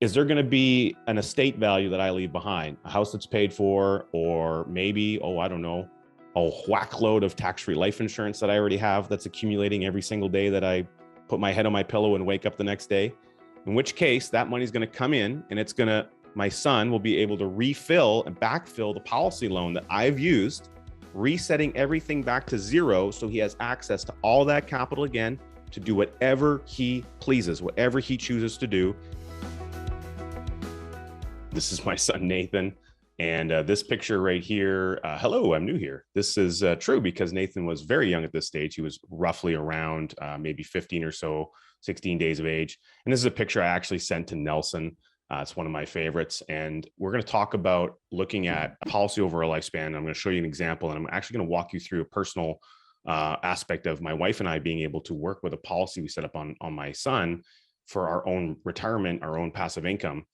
is there going to be an estate value that I leave behind, a house that's paid for, or maybe, oh, I don't know, a whack load of tax-free life insurance that I already have that's accumulating every single day that I put my head on my pillow and wake up the next day? In which case, that money's going to come in and my son will be able to refill and backfill the policy loan that I've used, resetting everything back to zero so he has access to all that capital again to do whatever he pleases, whatever he chooses to do. This is my son, Nathan. And this picture right here, hello, I'm new here. This is true because Nathan was very young at this stage. He was roughly around maybe 15 or so, 16 days of age. And this is a picture I actually sent to Nelson. It's one of my favorites. And we're going to talk about looking at policy over a lifespan. I'm going to show you an example, and I'm actually going to walk you through a personal aspect of my wife and I being able to work with a policy we set up on my son for our own retirement, our own passive income.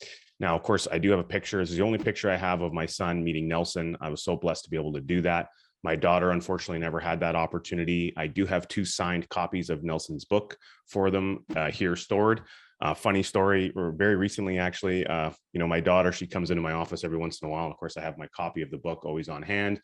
Now, of course, I do have a picture. This is the only picture I have of my son meeting Nelson. I was so blessed to be able to do that. My daughter, unfortunately, never had that opportunity. I do have 2 signed copies of Nelson's book for them here stored. Funny story, or very recently, actually, my daughter, she comes into my office every once in a while. And of course, I have my copy of the book always on hand.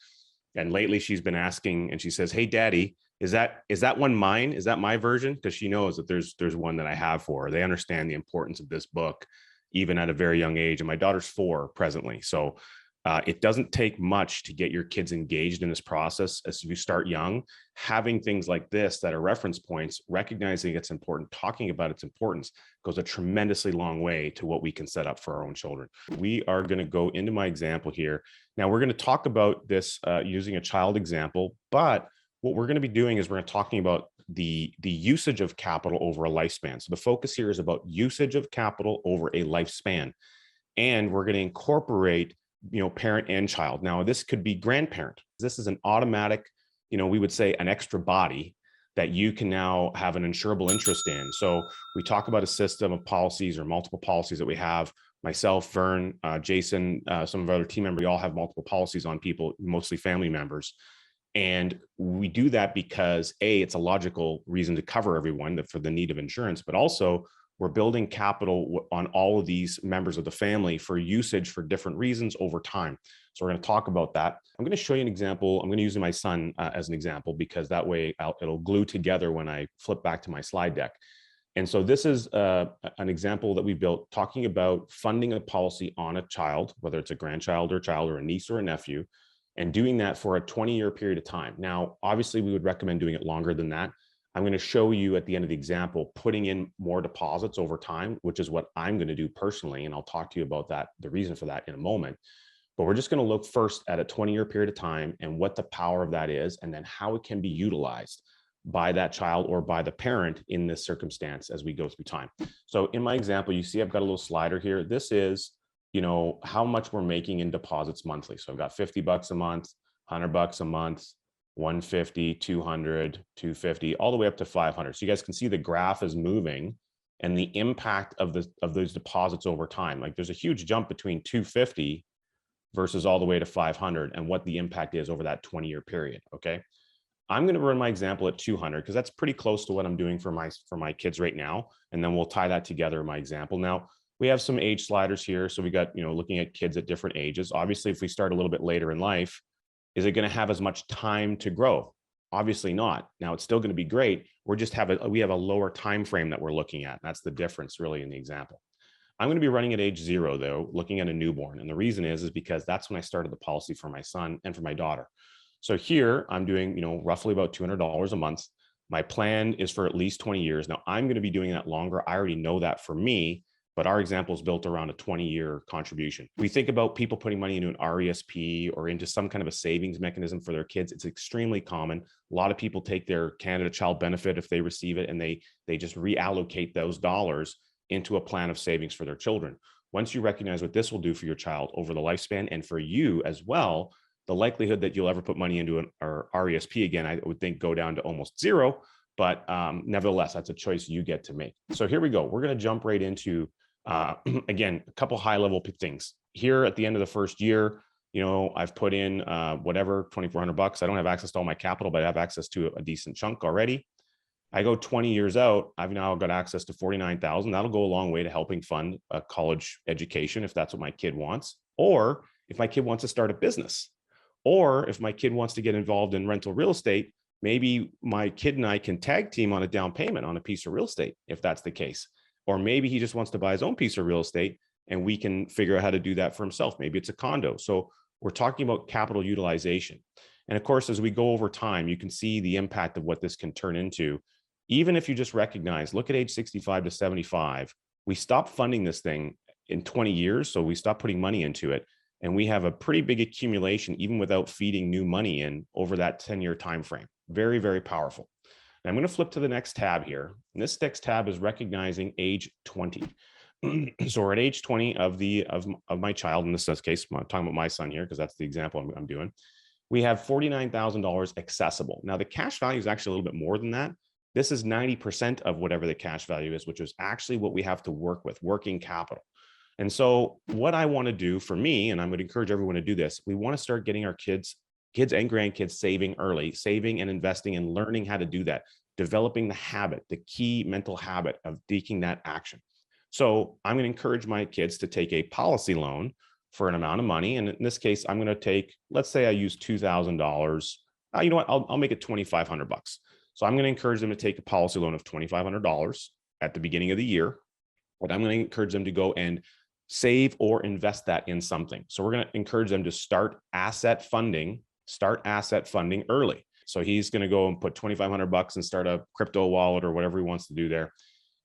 And lately she's been asking, and she says, "Hey, Daddy, is that one mine? Is that my version?" Because she knows that there's one that I have for her. They understand the importance of this book, even at a very young age. And my daughter's 4 presently. So it doesn't take much to get your kids engaged in this process. As you start young, having things like this that are reference points, recognizing it's important, talking about its importance goes a tremendously long way to what we can set up for our own children. We are going to go into my example here. Now, we're going to talk about this using a child example, but what we're going to be doing is we're going to be talking about the usage of capital over a lifespan. So the focus here is about usage of capital over a lifespan. And we're going to incorporate parent and child. Now, this could be grandparent. This is an automatic, we would say an extra body that you can now have an insurable interest in. So we talk about a system of policies or multiple policies that we have. Myself, Vern, Jason, some of our other team members, we all have multiple policies on people, mostly family members. And we do that because it's a logical reason to cover everyone for the need of insurance, but also we're building capital on all of these members of the family for usage for different reasons over time. So we're going to talk about that. I'm going to show you an example. I'm going to use my son as an example because that way it'll glue together when I flip back to my slide deck. And so this is an example that we built talking about funding a policy on a child, whether it's a grandchild or a child or a niece or a nephew, and doing that for a 20-year period of time. Now, obviously, we would recommend doing it longer than that. I'm going to show you at the end of the example, putting in more deposits over time, which is what I'm going to do personally. And I'll talk to you about that, the reason for that in a moment. But we're just going to look first at a 20-year period of time and what the power of that is, and then how it can be utilized by that child or by the parent in this circumstance as we go through time. So in my example, you see I've got a little slider here. This is, how much we're making in deposits monthly. So I've got $50 a month, $100 a month, 150, 200, 250, all the way up to 500. So you guys can see the graph is moving and the impact of those deposits over time. Like there's a huge jump between 250 versus all the way to 500 and what the impact is over that 20-year period. Okay. I'm going to run my example at 200 because that's pretty close to what I'm doing for my kids right now. And then we'll tie that together in my example. Now, we have some age sliders here. So we got, looking at kids at different ages. Obviously, if we start a little bit later in life, is it going to have as much time to grow? Obviously not. Now it's still going to be great. We have a lower time frame that we're looking at. That's the difference really in the example. I'm going to be running at age 0 though, looking at a newborn. And the reason is because that's when I started the policy for my son and for my daughter. So here I'm doing, roughly about $200 a month. My plan is for at least 20 years. Now I'm going to be doing that longer. I already know that for me, but our example is built around a 20-year contribution. We think about people putting money into an RESP or into some kind of a savings mechanism for their kids. It's extremely common. A lot of people take their Canada Child Benefit if they receive it, and they just reallocate those dollars into a plan of savings for their children. Once you recognize what this will do for your child over the lifespan and for you as well, the likelihood that you'll ever put money into an RESP again, I would think go down to almost 0. But nevertheless, that's a choice you get to make. So here we go. We're going to jump right into again, a couple high level things here at the end of the first year. I've put in whatever, $2,400. I don't have access to all my capital, but I have access to a decent chunk already. I go 20 years out, I've now got access to 49,000. That'll go a long way to helping fund a college education if that's what my kid wants, or if my kid wants to start a business, or if my kid wants to get involved in rental real estate, maybe my kid and I can tag team on a down payment on a piece of real estate, if that's the case. Or maybe he just wants to buy his own piece of real estate and we can figure out how to do that for himself. Maybe it's a condo. So we're talking about capital utilization. And of course, as we go over time, you can see the impact of what this can turn into. Even if you just recognize, look at age 65 to 75, we stop funding this thing in 20 years. So we stop putting money into it. And we have a pretty big accumulation, even without feeding new money in over that 10-year time frame. Very, very powerful. And I'm going to flip to the next tab here. And this next tab is recognizing age 20. So we're at age 20 of my child. In this case, I'm talking about my son here because that's the example I'm doing. We have $49,000 accessible. Now the cash value is actually a little bit more than that. This is 90% of whatever the cash value is, which is actually what we have to work with, working capital. And so what I want to do for me, and I would encourage everyone to do this, we want to start getting our kids and grandkids saving early, saving and investing and learning how to do that, developing the habit, the key mental habit of taking that action. So I'm going to encourage my kids to take a policy loan for an amount of money. And in this case, I'm going to take, let's say I use $2,000. You know what? I'll make it $2,500. So I'm going to encourage them to take a policy loan of $2,500 at the beginning of the year. But I'm going to encourage them to go and save or invest that in something. So we're going to encourage them to start asset funding early. So he's going to go and put $2,500 and start a crypto wallet or whatever he wants to do there.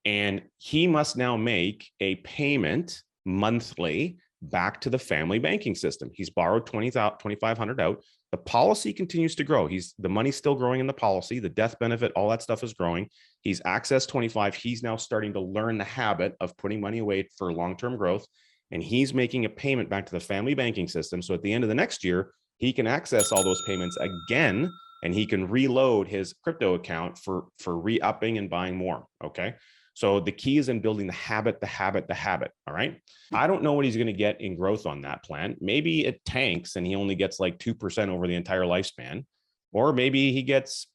And he must now make a payment monthly back to the family banking system. He's borrowed $2,500 out. The policy continues to grow. The money's still growing in the policy, the death benefit, all that stuff is growing. He's accessed 25. He's now starting to learn the habit of putting money away for long-term growth. And he's making a payment back to the family banking system. So at the end of the next year, he can access all those payments again, and he can reload his crypto account for re-upping and buying more. Okay. So the key is in building the habit. All right. I don't know what he's going to get in growth on that plan. Maybe it tanks and he only gets like 2% over the entire lifespan, or maybe he gets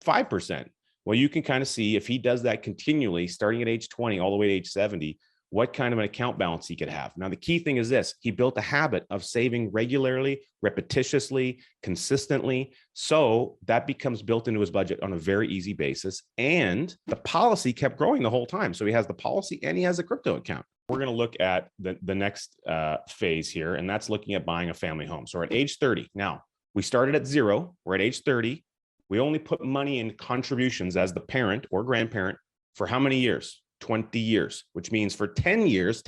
5%. Well, you can kind of see if he does that continually, starting at age 20 all the way to age 70, what kind of an account balance he could have. Now, the key thing is this: he built a habit of saving regularly, repetitiously, consistently. So that becomes built into his budget on a very easy basis. And the policy kept growing the whole time. So he has the policy and he has a crypto account. We're going to look at the next phase here, and that's looking at buying a family home. So we're at age 30. Now, we started at 0. We're at age 30. We only put money in contributions as the parent or grandparent for how many years? 20 years, which means for 10 years,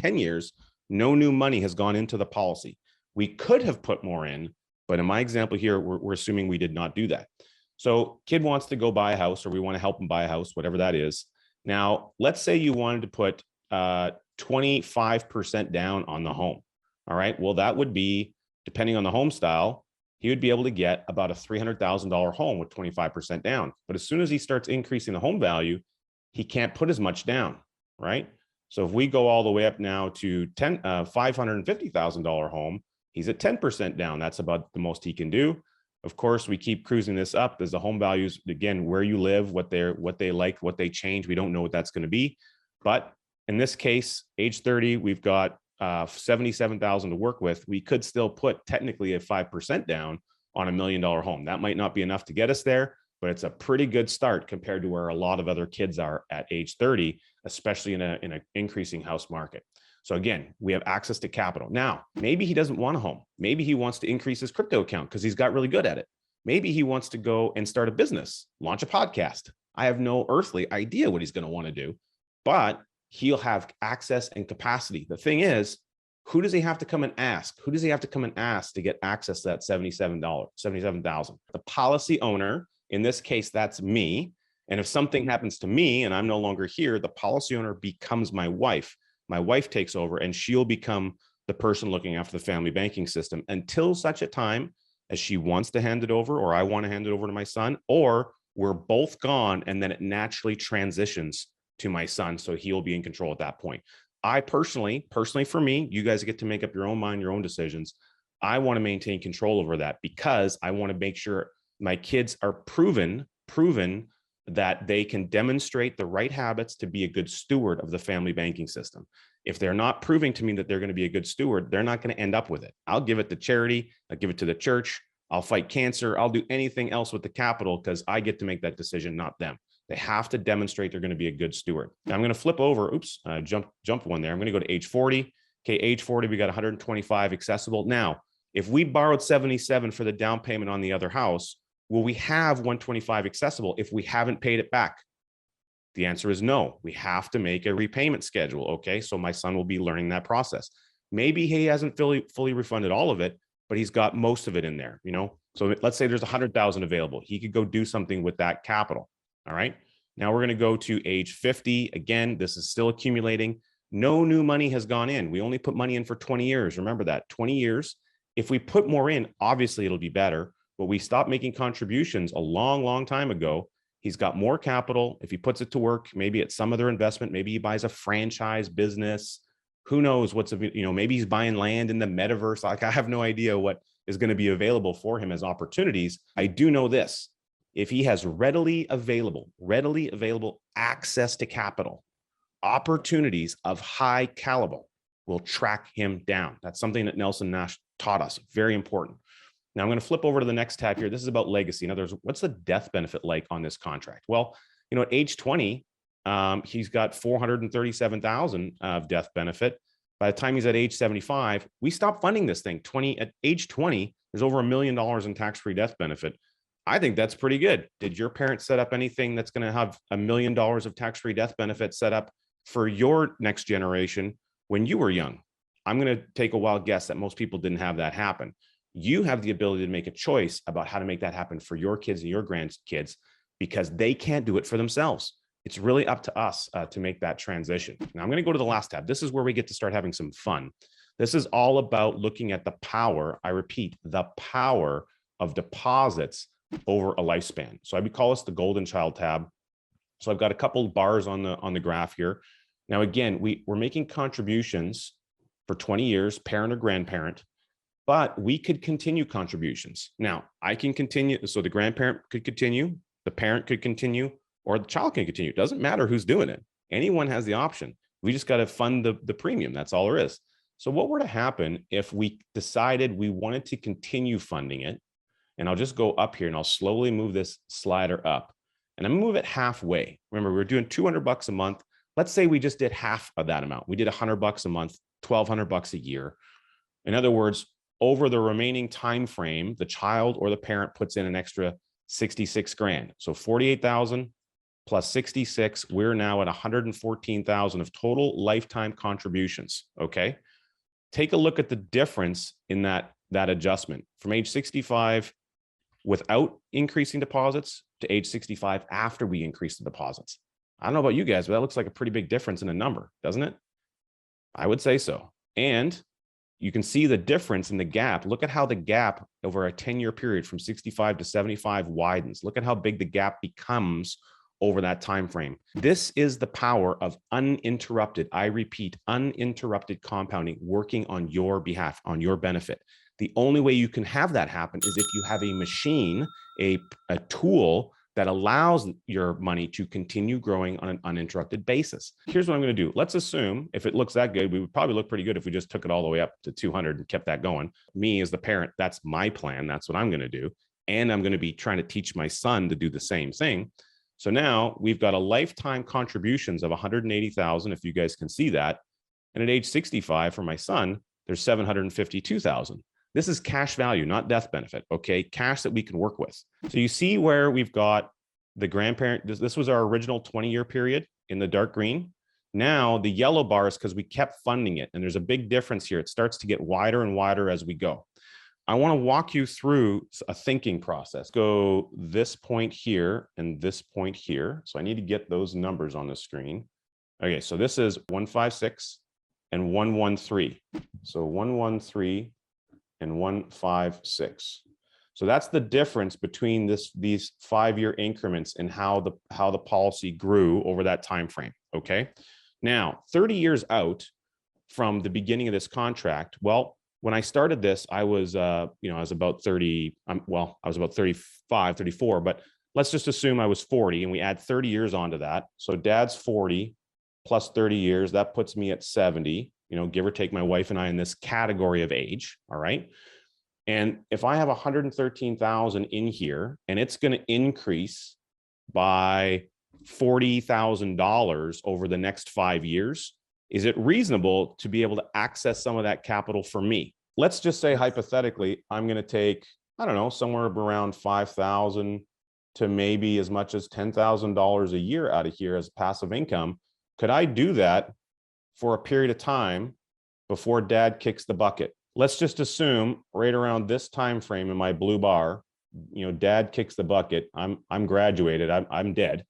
no new money has gone into the policy. We could have put more in, but in my example here, we're assuming we did not do that. So kid wants to go buy a house, or we want to help him buy a house, whatever that is. Now, let's say you wanted to put 25% down on the home. All right. Well, that would be, depending on the home style, he would be able to get about a $300,000 home with 25% down. But as soon as he starts increasing the home value, he can't put as much down, right? So if we go all the way up now to $550,000 home, he's at 10% down. That's about the most he can do. Of course, we keep cruising this up as the home values, again, where you live, what they like, what they change. We don't know what that's going to be. But in this case, age 30, we've got $77,000 to work with. We could still put technically a 5% down on $1 million home. That might not be enough to get us there, but it's a pretty good start compared to where a lot of other kids are at age 30, especially in an increasing house market. So again, we have access to capital. Now, maybe he doesn't want a home. Maybe he wants to increase his crypto account because he's got really good at it. Maybe he wants to go and start a business, launch a podcast. I have no earthly idea what he's going to want to do, but he'll have access and capacity. The thing is, who does he have to come and ask? Who does he have to come and ask to get access to that $77,000? The policy owner. In this case, that's me. And if something happens to me and I'm no longer here, the policy owner becomes my wife. My wife takes over and she'll become the person looking after the family banking system until such a time as she wants to hand it over, or I want to hand it over to my son, or we're both gone and then it naturally transitions to my son. So he'll be in control at that point. I personally for me, you guys get to make up your own mind, your own decisions. I want to maintain control over that because I want to make sure my kids are proven that they can demonstrate the right habits to be a good steward of the family banking system. If they're not proving to me that they're going to be a good steward, they're not going to end up with it. I'll give it to charity. I'll give it to the church. I'll fight cancer. I'll do anything else with the capital because I get to make that decision, not them. They have to demonstrate they're going to be a good steward. Now I'm going to flip over. Oops, jump one there. I'm going to go to age 40. Okay, age 40, we got 125 accessible. Now, if we borrowed 77 for the down payment on the other house, will we have 125 accessible if we haven't paid it back? The answer is no. We have to make a repayment schedule. Okay, so my son will be learning that process. Maybe he hasn't fully refunded all of it, but he's got most of it in there. So let's say there's 100,000 available. He could go do something with that capital. All right. Now we're going to go to age 50. Again, this is still accumulating. No new money has gone in. We only put money in for 20 years. Remember that, 20 years. If we put more in, obviously it'll be better, but we stopped making contributions a long time ago. He's got more capital. If he puts it to work, maybe it's some other investment, maybe he buys a franchise business. Who knows maybe he's buying land in the metaverse. Like, I have no idea what is going to be available for him as opportunities. I do know this. If he has readily available access to capital, opportunities of high caliber will track him down. That's something that Nelson Nash taught us. Very important. Now I'm going to flip over to the next tab here. This is about legacy. In other words, what's the death benefit like on this contract? Well, at age 20, he's got 437,000 of death benefit. By the time he's at age 75, we stop funding this thing. At age 20, there's over $1 million in tax-free death benefit. I think that's pretty good. Did your parents set up anything that's going to have $1 million of tax-free death benefit set up for your next generation when you were young? I'm going to take a wild guess that most people didn't have that happen. You have the ability to make a choice about how to make that happen for your kids and your grandkids because they can't do it for themselves. It's really up to us to make that transition. Now I'm going to go to the last tab. This is where we get to start having some fun. This is all about looking at the power, I repeat, the power of deposits over a lifespan. So I would call this the golden child tab. So I've got a couple of bars on the graph here. Now, again, we're making contributions for 20 years, parent or grandparent, but we could continue contributions. Now, I can continue. So the grandparent could continue, the parent could continue, or the child can continue. It doesn't matter who's doing it. Anyone has the option. We just got to fund the premium. That's all there is. So what were to happen if we decided we wanted to continue funding it? And I'll just go up here and I'll slowly move this slider up and I'm gonna move it halfway. Remember, we're doing $200 a month. Let's say we just did half of that amount. We did $100 a month, $1,200 a year. In other words, over the remaining time frame, the child or the parent puts in an extra 66 grand. So 48,000 plus 66, we're now at 114,000 of total lifetime contributions. Okay. Take a look at the difference in that adjustment from age 65 without increasing deposits to age 65 after we increase the deposits. I don't know about you guys, but that looks like a pretty big difference in a number, doesn't it? I would say so. And you can see the difference in the gap. Look at how the gap over a 10-year period from 65 to 75 widens. Look at how big the gap becomes over that time frame. This is the power of uninterrupted, I repeat, uninterrupted compounding working on your behalf, on your benefit. The only way you can have that happen is if you have a machine, a tool that allows your money to continue growing on an uninterrupted basis. Here's what I'm going to do. Let's assume if it looks that good, we would probably look pretty good if we just took it all the way up to 200 and kept that going. Me as the parent, that's my plan. That's what I'm going to do. And I'm going to be trying to teach my son to do the same thing. So now we've got a lifetime contributions of 180,000, if you guys can see that. And at age 65 for my son, there's 752,000. This is cash value, not death benefit, okay? Cash that we can work with. So you see where we've got the grandparent, this was our original 20-year period in the dark green. Now the yellow bar is because we kept funding it, and there's a big difference here. It starts to get wider and wider as we go. I want to walk you through a thinking process. Go this point here and this point here. So I need to get those numbers on the screen. Okay, so this is 156 and 113. So 113 and 156. So that's the difference between these 5-year increments and how the policy grew over that time frame. Okay. Now, 30 years out from the beginning of this contract, well, when I started this, I was I was about 30, I was about 35, 34, but let's just assume I was 40 and we add 30 years onto that. So dad's 40 plus 30 years, that puts me at 70, give or take my wife and I in this category of age. All right. And if I have 113,000 in here and it's going to increase by $40,000 over the next 5 years, is it reasonable to be able to access some of that capital for me? Let's just say hypothetically, I'm going to take, I don't know, somewhere around 5,000 to maybe as much as $10,000 a year out of here as passive income. Could I do that for a period of time before dad kicks the bucket? Let's just assume right around this time frame in my blue bar, dad kicks the bucket. I'm graduated. I'm dead.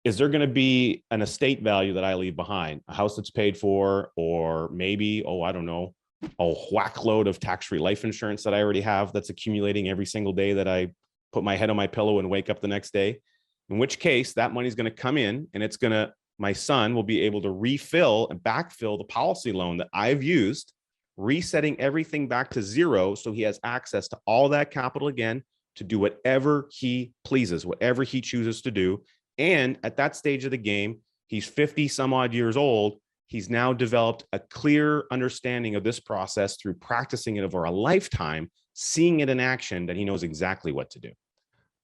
Is there going to be an estate value that I leave behind, a house that's paid for, or maybe, I don't know, a whack load of tax-free life insurance that I already have that's accumulating every single day that I put my head on my pillow and wake up the next day? In which case, that money's going to come in and my son will be able to refill and backfill the policy loan that I've used, resetting everything back to zero. So he has access to all that capital again to do whatever he pleases, whatever he chooses to do. And at that stage of the game, he's 50 some odd years old. He's now developed a clear understanding of this process through practicing it over a lifetime, seeing it in action, that he knows exactly what to do.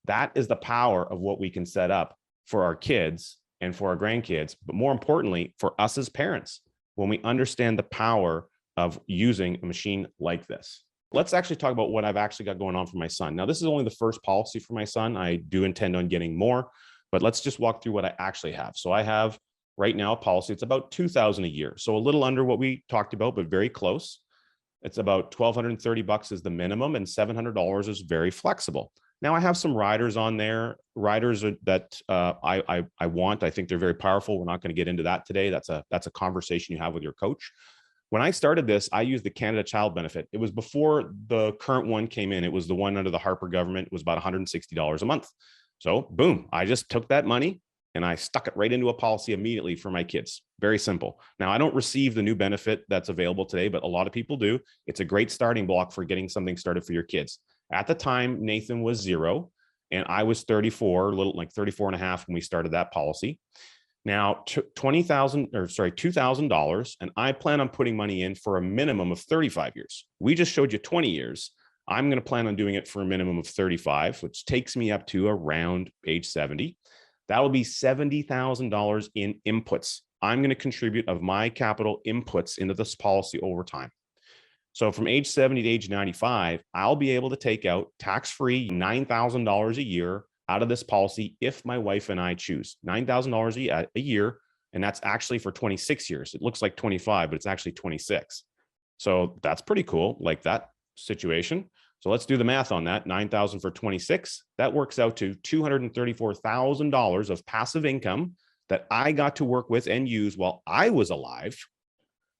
That is the power of what we can set up for our kids and for our grandkids, but more importantly, for us as parents, when we understand the power of using a machine like this. Let's actually talk about what I've actually got going on for my son. Now, this is only the first policy for my son. I do intend on getting more, but let's just walk through what I actually have. So I have right now a policy. It's about $2,000 a year. So a little under what we talked about, but very close. It's about $1,230 is the minimum and $700 is very flexible. Now I have some riders on there, riders that I want. I think they're very powerful. We're not going to get into that today. That's a conversation you have with your coach. When I started this, I used the Canada Child Benefit. It was before the current one came in. It was the one under the Harper government. It was about $160 a month. So boom, I just took that money and I stuck it right into a policy immediately for my kids. Very simple. Now, I don't receive the new benefit that's available today, but a lot of people do. It's a great starting block for getting something started for your kids. At the time, Nathan was 0 and I was 34, a little like 34 and a half when we started that policy. Now, $2,000, and I plan on putting money in for a minimum of 35 years. We just showed you 20 years. I'm going to plan on doing it for a minimum of 35, which takes me up to around age 70. That'll be $70,000 in inputs. I'm going to contribute of my capital inputs into this policy over time. So from age 70 to age 95, I'll be able to take out tax-free $9,000 a year out of this policy if my wife and I choose. $9,000 a year, and that's actually for 26 years. It looks like 25, but it's actually 26. So that's pretty cool, like that situation. So let's do the math on that. 9,000 for 26. That works out to $234,000 of passive income that I got to work with and use while I was alive.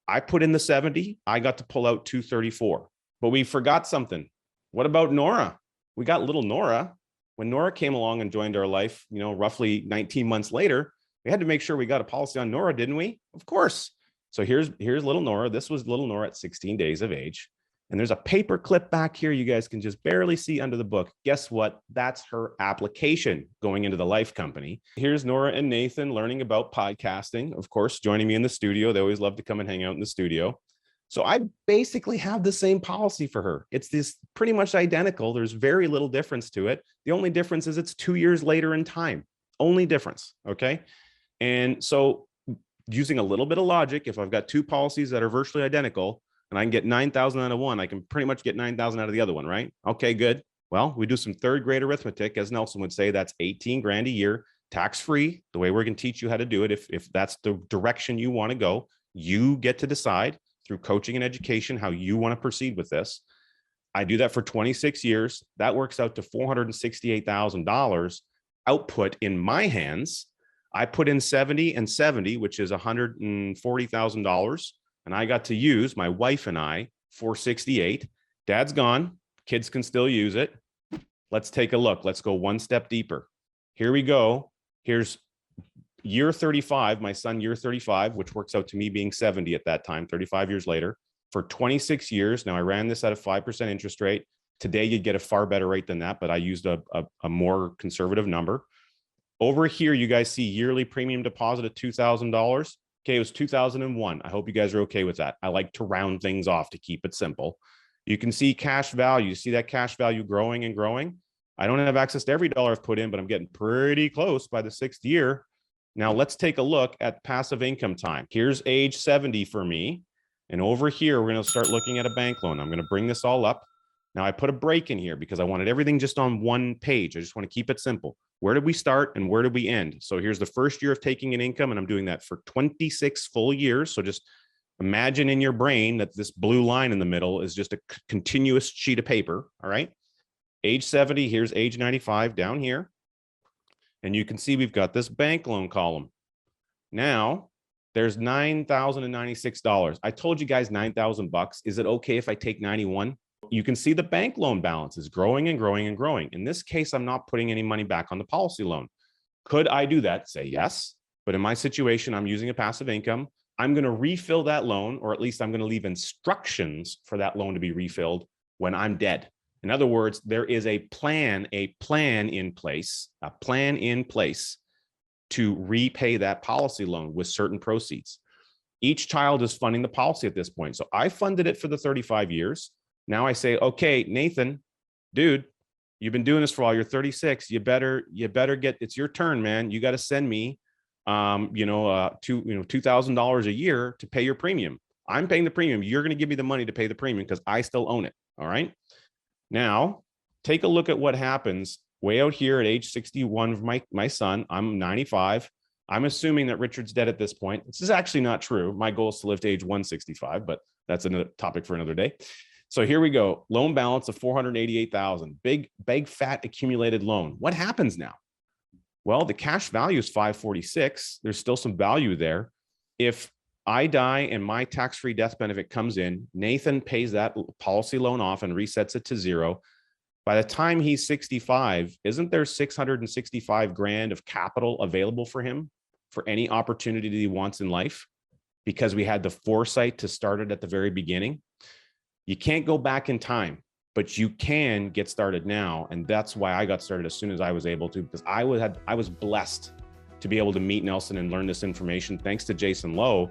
I put in the 70. I got to pull out 234. But we forgot something. What about Nora? We got little Nora. When Nora came along and joined our life, roughly 19 months later, we had to make sure we got a policy on Nora, didn't we? Of course. So here's little Nora. This was little Nora at 16 days of age. And there's a paper clip back here you guys can just barely see under the book. Guess what? That's her application going into the life company. Here's Nora and Nathan learning about podcasting, of course, joining me in the studio. They always love to come and hang out in the studio. So I basically have the same policy for her. It's this pretty much identical. There's very little difference to it. The only difference is it's 2 years later in time. Only difference, okay? And so using a little bit of logic, if I've got two policies that are virtually identical and I can get 9,000 out of one, I can pretty much get 9,000 out of the other one, right? Okay, good. Well, we do some third grade arithmetic, as Nelson would say. That's 18 grand a year, tax-free. The way we're going to teach you how to do it, if that's the direction you want to go, you get to decide through coaching and education how you want to proceed with this. I do that for 26 years. That works out to $468,000 output in my hands. I put in 70 and 70, which is $140,000. And I got to use, my wife and I, 468. Dad's gone. Kids can still use it. Let's take a look. Let's go one step deeper. Here we go. Here's year 35, my son year 35, which works out to me being 70 at that time, 35 years later, for 26 years. Now I ran this at a 5% interest rate. Today, you'd get a far better rate than that, but I used a more conservative number. Over here, you guys see yearly premium deposit of $2,000. Okay, it was 2001. I hope you guys are okay with that. I like to round things off to keep it simple. You can see cash value. You see that cash value growing and growing. I don't have access to every dollar I've put in, but I'm getting pretty close by the 6th year. Now let's take a look at passive income time. Here's age 70 for me. And over here, we're going to start looking at a bank loan. I'm going to bring this all up. Now I put a break in here because I wanted everything just on one page. I just want to keep it simple. Where did we start and where did we end? So here's the first year of taking an income, and I'm doing that for 26 full years. So just imagine in your brain that this blue line in the middle is just a continuous sheet of paper. All right. Age 70, here's age 95 down here. And you can see we've got this bank loan column. Now there's $9,096. I told you guys $9,000. Is it okay if I take 91? You can see the bank loan balance is growing and growing and growing. In this case, I'm not putting any money back on the policy loan. Could I do that? Say yes. But in my situation, I'm using a passive income. I'm going to refill that loan, or at least I'm going to leave instructions for that loan to be refilled when I'm dead. In other words, there is a plan in place to repay that policy loan with certain proceeds. Each child is funding the policy at this point. So I funded it for the 35 years. Now I say, okay, Nathan, dude, you've been doing this for a while. You're 36. You better get, it's your turn, man. You got to send me, $2,000 a year to pay your premium. I'm paying the premium. You're going to give me the money to pay the premium because I still own it. All right. Now take a look at what happens way out here at age 61 of my son. I'm 95. I'm assuming that Richard's dead at this point. This is actually not true. My goal is to live to age 165, but that's another topic for another day. So here we go. Loan balance of $488,000. Big fat accumulated loan. What happens now? Well, the cash value is $546. There's still some value there. If I die and my tax-free death benefit comes in, Nathan pays that policy loan off and resets it to zero. By the time he's 65, isn't there 665 grand of capital available for him for any opportunity that he wants in life? Because we had the foresight to start it at the very beginning. You can't go back in time, but you can get started now. And that's why I got started as soon as I was able to, because I was blessed to be able to meet Nelson and learn this information. Thanks to Jason Lowe,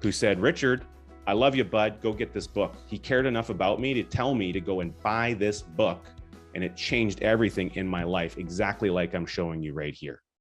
who said, Richard, I love you, bud. Go get this book. He cared enough about me to tell me to go and buy this book. And it changed everything in my life, exactly like I'm showing you right here.